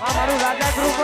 મારું રાજા ગ્રુપ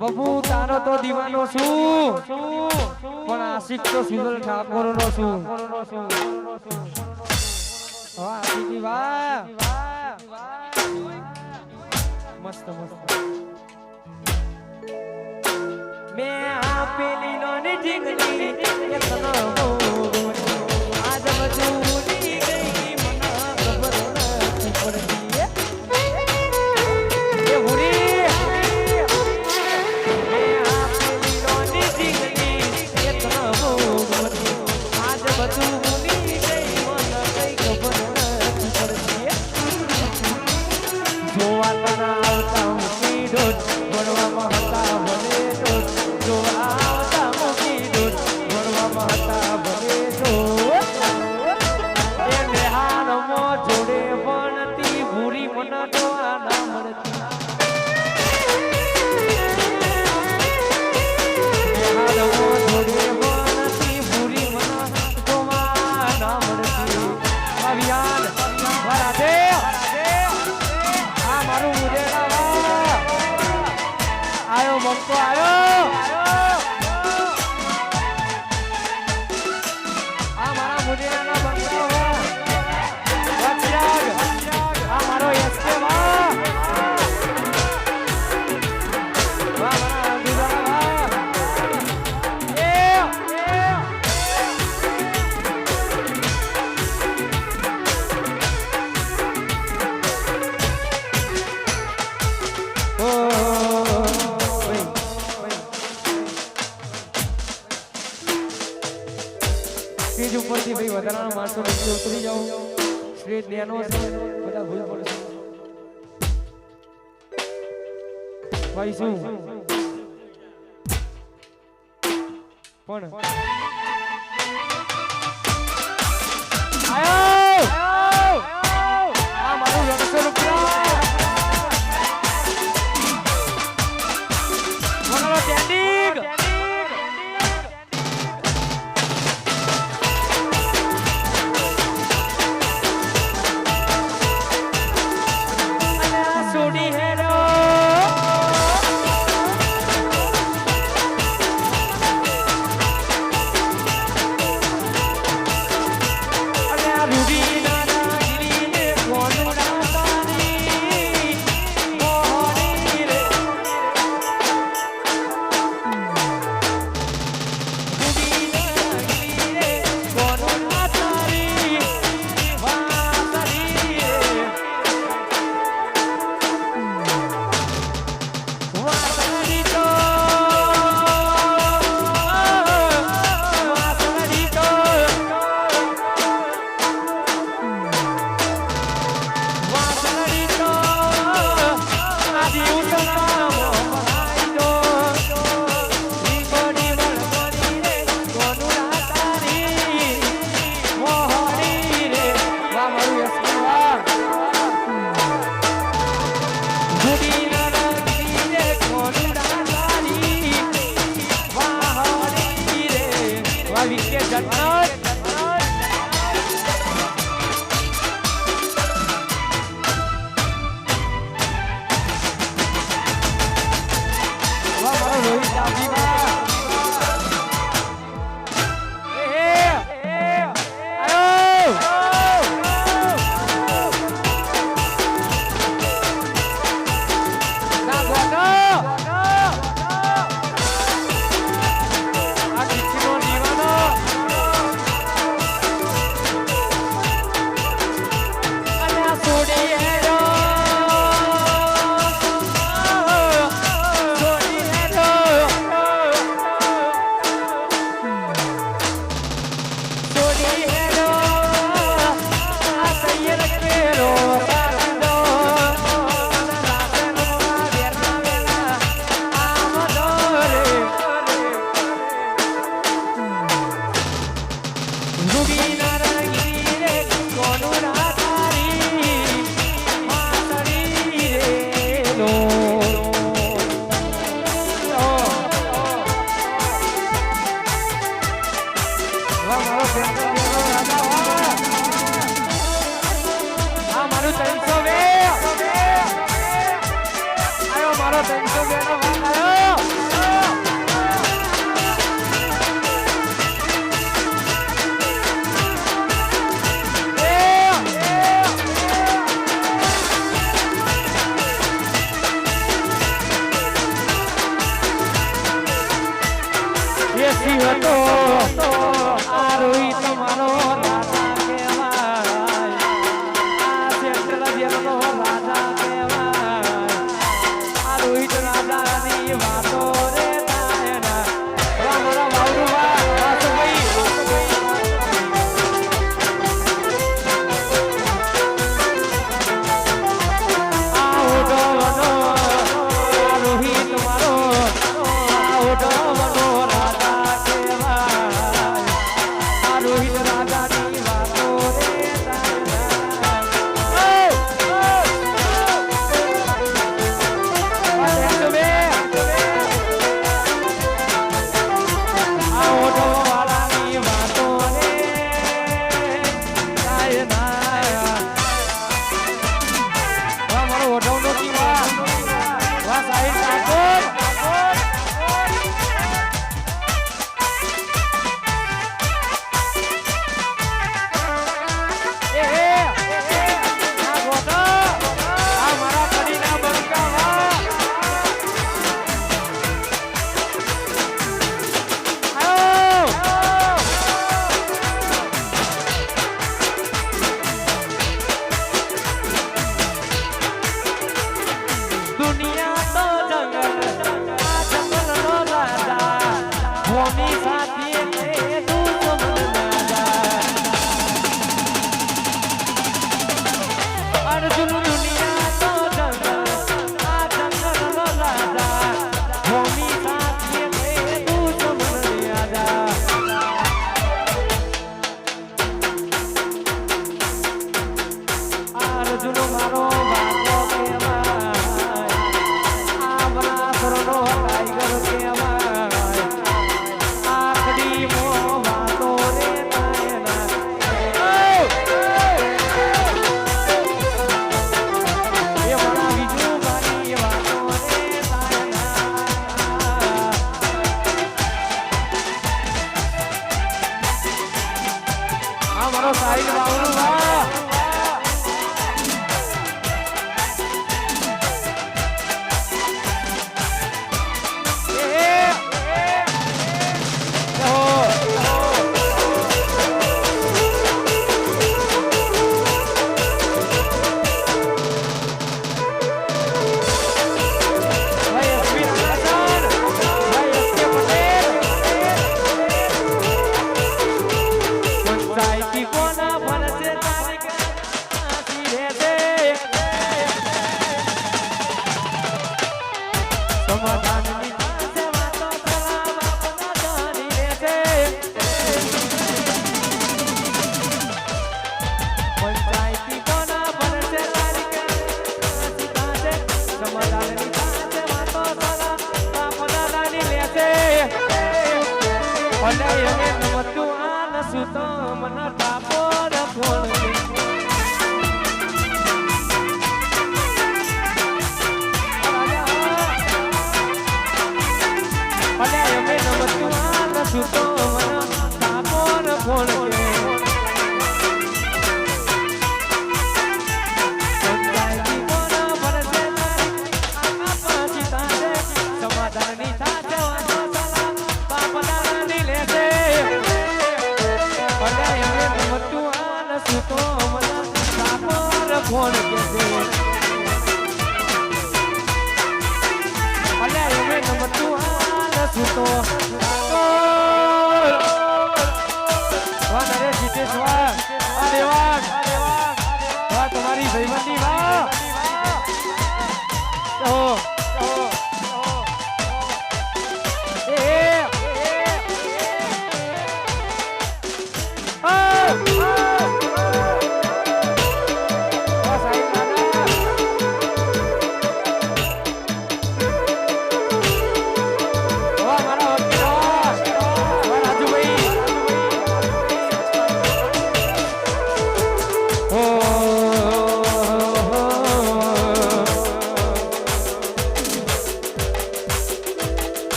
બબુ તારો તો દીવાનો છું પણ આશિક તો સુંદર ઠાકોર નો છું વાહ આશિકી વાહ મસ્ત મસ્ત મે આપેલી નો ની ઢીંગલી એકનો આજ બધું ઉડી ગઈ મને ખબર નથી પડતી એ હુરી બંકો આવ્યો આ મારા મુદિયાના બંકો આ મારો એસકે વાહ મારા અંધુરા સ્ટેજ ઉપરથી ભાઈ વધારાના માણસો નીચે ઉતરી જાઓ સ્ટેજ નેનો છે બધા ભૂલ પડશે ભાઈ શું પણ આયો આ મારું 100 રૂપિયા વગાડો ટેન્ડિંગ રાજા કેવા અલે એને નમતું આ નસું તો મન ટાપોર કોણ અલે એને નમતું આ નસું તો મન ટાપોર કોણ કોણ કે છે અલે એને નમતું આ સુતો વાહ નરે જીતેશ વાહ અરે વાહ વાહ તમારી ભાઈબંધી વાહ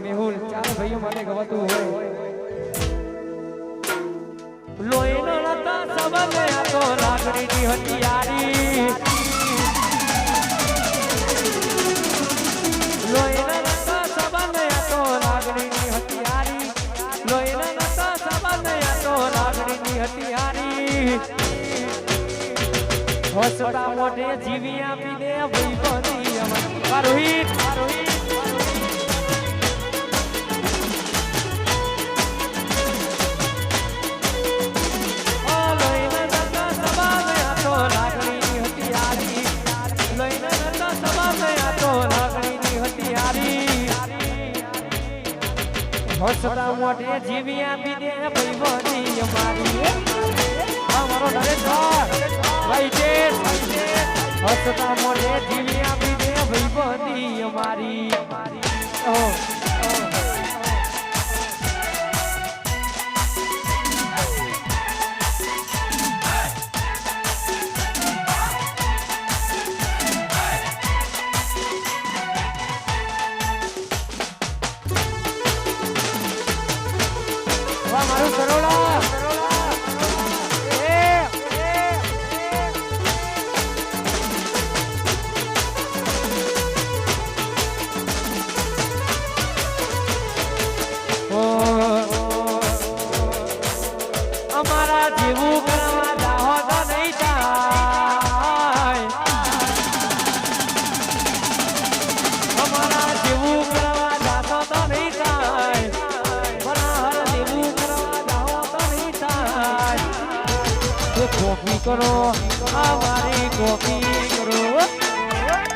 મેહુલ ચાર ભાઈઓ માટે ગવાતું હોય લોહીનો નતા સંબંધ આ તો લાગણીની હથિયારી લોહીનો નતા સંબંધ આ તો લાગણીની હથિયારી લોહીનો નતા સંબંધ આ તો લાગણીની હથિયારી હસતા મોઢે જીવી આપી દે ભાઈ બની રોહિત હસતા મોઢે જીવી આપી દે ભાઈ અમારી અમારો નરેશ ભાઈ છે હસતા મોઢે જીવી આપી દે ભાઈ અમારી અમારા જેવું કરવા જાઓ તો નહીં થાય અમારા જેવું કરવા જાતો તો નહીં થાય મનહર જેવું કરવા જાઓ તો નહીં થાય કોપી કરો અમારી કોપી કરો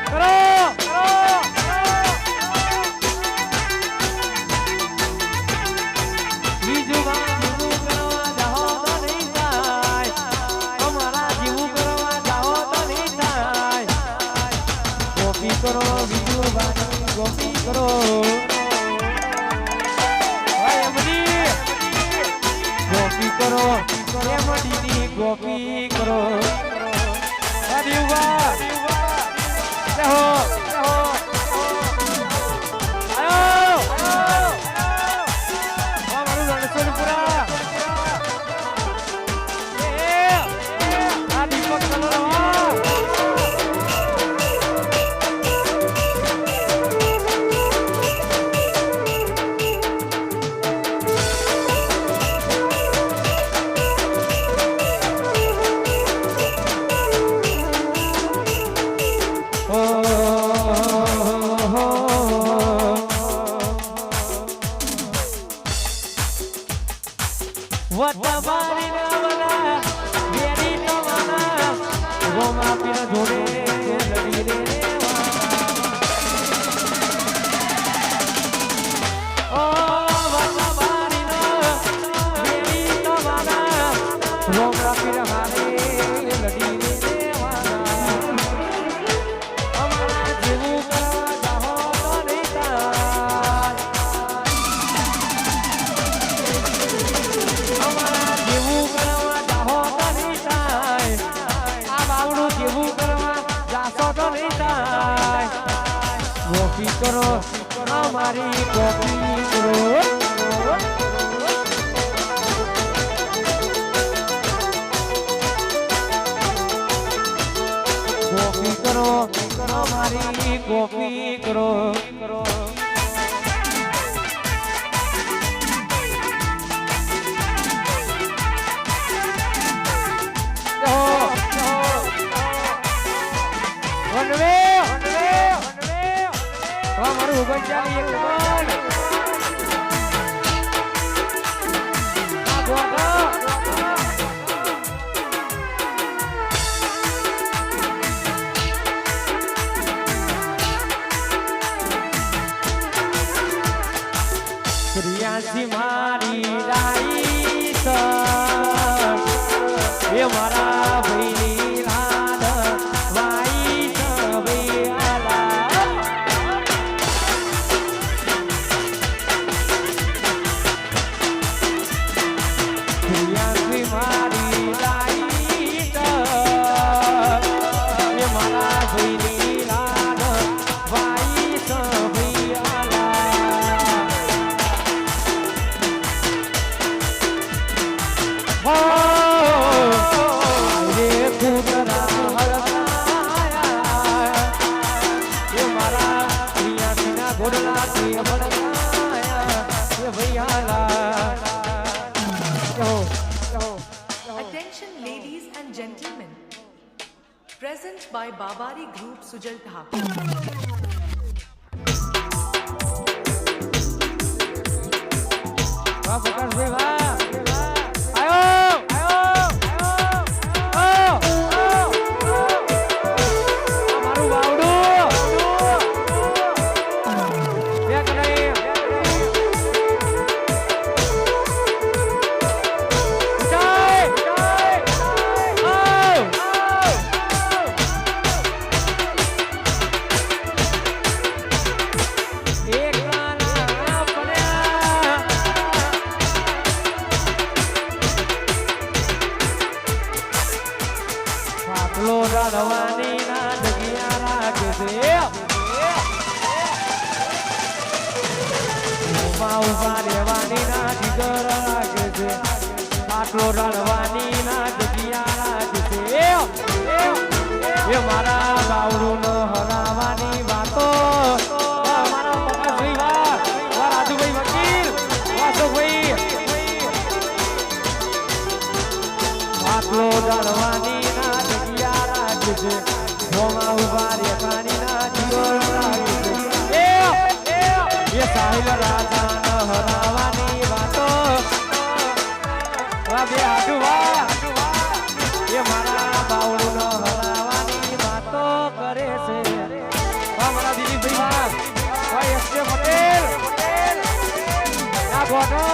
કરો બીજું જેવું કરવા જાઓ તો નહીં થાય અમારા જેવું કરવા જાઓ તો નહીં થાય કોપી કરો બીજું કોપી કરો કોપી કરો એમડીની કોપી કરો દેવવા રહો રહો આયો મારું રણછોડપુરા આ દીપક કલરવા વતવારી નવલા વેરી તવાના ગોમા પીર જોડે લડી રે ઓ વતવારી વેરી તવાના ગોમા પીર હારે લડી રે અમારા જેવું કરવા જાઓ તો નહીં થાય અમારા જેવું કરવા જાઓ તો નહીં થાય આ બાવડું જેવું કરવા જાશો તો નહીં થાય કોપી કરો અમારી કોપી કરો કોપી કરો અમારી કોપી કરો મારું ઉગંચાલી એક પ્રિયાસી મારી રાઈ એ મારા ભાઈની રાધ વાઈ મારી રાઈ એ મારા ભાઈની રાધ વાઈ Attention ladies and gentlemen, present by Babari Group Sujal Thakur. રવાની ના જગ્યા રાખજે ઉભા રહેવાની ના જીગર રાખજે આટલો રણવાની ના જગ્યા રાખજે એ મારા બાવડું હરાવાની વાતો મારા પપ્પા રાજુભાઈ વકીલ વાસુભાઈ છે હોમાં ઉભા રે પાણીના જીવર લાગે છે એ સાહિલ રાજા હરાવાની વાતો વાહ બે હાડુ વાહ એ મારા બાવળું હરાવાની વાતો કરે છે વાહ મારા દિલીપભાઈ વાહ વાહ એસ કે પટેલ આ ગોઠો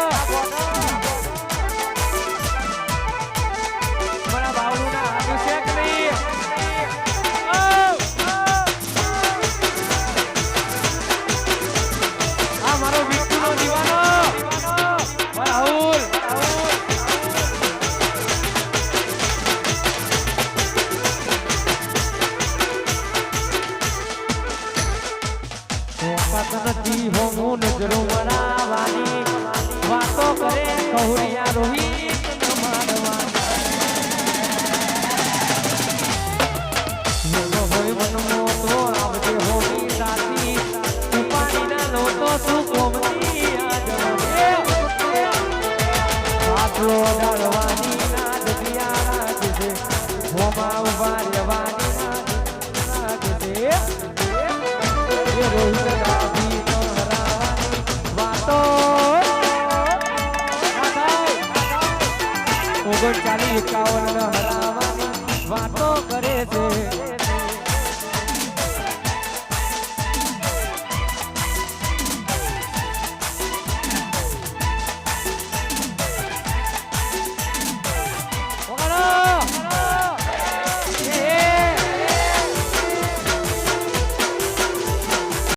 મારા બાવળું ના હાડુ છે કે નહીં મારો વિષ્ણુનો દીવાનો રાહુલ નથી હું નજરો મરાવાની વાતો કરે કહુરિયા રોહી